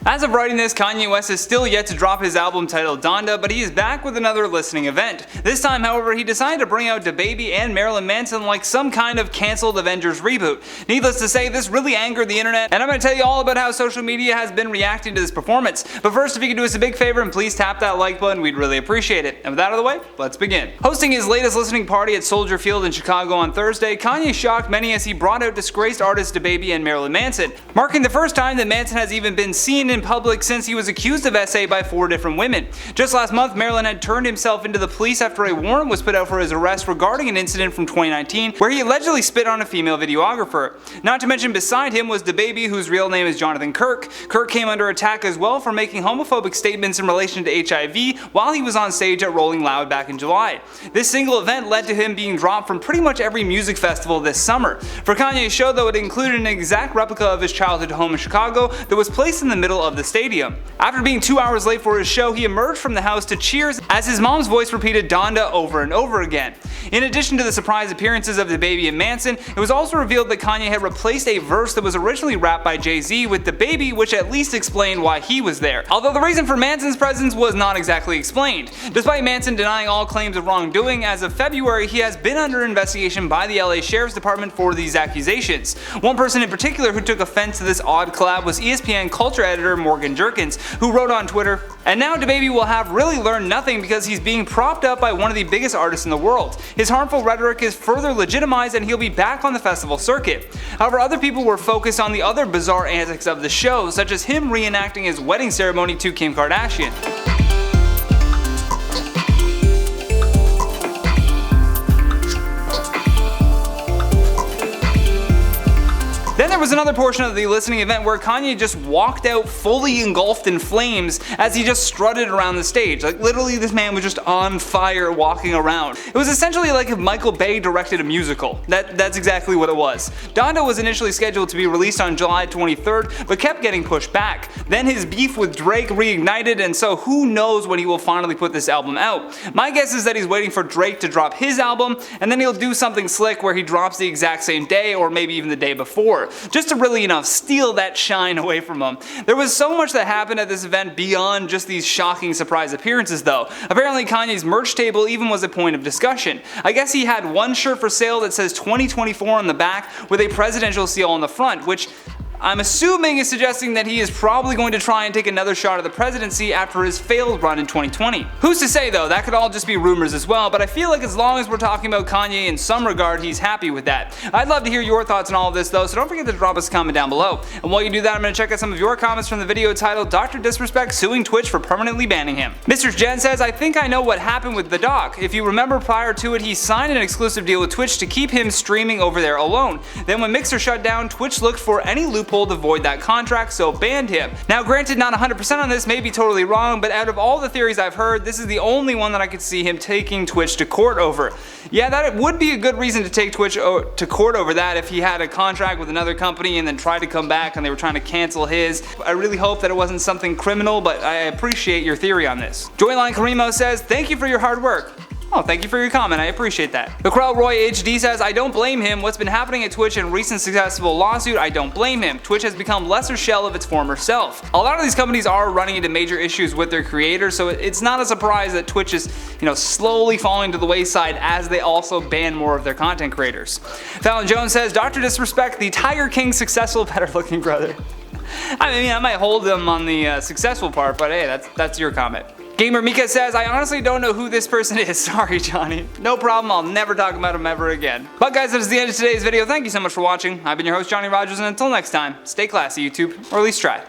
As of writing this, Kanye West is still yet to drop his album titled Donda, but he is back with another listening event. This time, however, he decided to bring out DaBaby and Marilyn Manson like some kind of cancelled Avengers reboot. Needless to say, this really angered the internet, and I'm going to tell you all about how social media has been reacting to this performance. But first, if you could do us a big favor and please tap that like button, we'd really appreciate it. And with that out of the way, let's begin. Hosting his latest listening party at Soldier Field in Chicago on Thursday, Kanye shocked many as he brought out disgraced artists DaBaby and Marilyn Manson, marking the first time that Manson has even been seen in public since he was accused of SA by 4 different women. Just last month, Marilyn had turned himself into the police after a warrant was put out for his arrest regarding an incident from 2019 where he allegedly spit on a female videographer. Not to mention beside him was DaBaby, whose real name is Jonathan Kirk. Kirk came under attack as well for making homophobic statements in relation to HIV while he was on stage at Rolling Loud back in July. This single event led to him being dropped from pretty much every music festival this summer. For Kanye's show though, it included an exact replica of his childhood home in Chicago that was placed in the middle of the stadium. After being 2 hours late for his show, he emerged from the house to cheers as his mom's voice repeated Donda over and over again. In addition to the surprise appearances of DaBaby and Manson, it was also revealed that Kanye had replaced a verse that was originally rapped by Jay-Z with DaBaby, which at least explained why he was there. Although the reason for Manson's presence was not exactly explained. Despite Manson denying all claims of wrongdoing, as of February he has been under investigation by the LA Sheriff's Department for these accusations. One person in particular who took offense to this odd collab was ESPN culture editor Morgan Jerkins, who wrote on Twitter, "And now DaBaby will have really learned nothing because he's being propped up by one of the biggest artists in the world. His harmful rhetoric is further legitimized and he'll be back on the festival circuit." However, other people were focused on the other bizarre antics of the show, such as him reenacting his wedding ceremony to Kim Kardashian. Then there was another portion of the listening event where Kanye just walked out fully engulfed in flames as he just strutted around the stage. Like literally this man was just on fire walking around. It was essentially like if Michael Bay directed a musical. That's exactly what it was. Donda was initially scheduled to be released on July 23rd but kept getting pushed back. Then his beef with Drake reignited, and so who knows when he will finally put this album out. My guess is that he's waiting for Drake to drop his album and then he'll do something slick where he drops the exact same day or maybe even the day before, just to really, steal that shine away from him. There was so much that happened at this event beyond just these shocking surprise appearances though. Apparently Kanye's merch table even was a point of discussion. I guess he had one shirt for sale that says 2024 on the back with a presidential seal on the front, which I'm assuming is suggesting that he is probably going to try and take another shot at the presidency after his failed run in 2020. Who's to say though, that could all just be rumors as well, but I feel like as long as we're talking about Kanye in some regard, he's happy with that. I'd love to hear your thoughts on all of this though, so don't forget to drop us a comment down below. And while you do that, I'm going to check out some of your comments from the video titled Dr. Disrespect suing Twitch for permanently banning him. Mr. Jen says, "I think I know what happened with the doc. If you remember prior to it, he signed an exclusive deal with Twitch to keep him streaming over there alone. Then when Mixer shut down, Twitch looked for any loophole to void that contract, so banned him." Now granted, not 100% on this, may be totally wrong, but out of all the theories I've heard, this is the only one that I could see him taking Twitch to court over. Yeah, that would be a good reason to take Twitch to court over that if he had a contract with another company and then tried to come back and they were trying to cancel his. I really hope that it wasn't something criminal, but I appreciate your theory on this. Joyline Karimo says, "Thank you for your hard work." Oh, thank you for your comment, I appreciate that. McCrell Roy HD says, "I don't blame him. What's been happening at Twitch in recent successful lawsuit, I don't blame him. Twitch has become lesser shell of its former self." A lot of these companies are running into major issues with their creators, so it's not a surprise that Twitch is, slowly falling to the wayside as they also ban more of their content creators. Fallon Jones says, "Dr. Disrespect, the Tiger King successful, better looking brother." I mean, I might hold them on the successful part, but hey, that's your comment. Gamer Mika says, "I honestly don't know who this person is. Sorry, Johnny." No problem, I'll never talk about him ever again. But guys, that is the end of today's video. Thank you so much for watching. I've been your host, Johnny Rogers, and until next time, stay classy, YouTube, or at least try.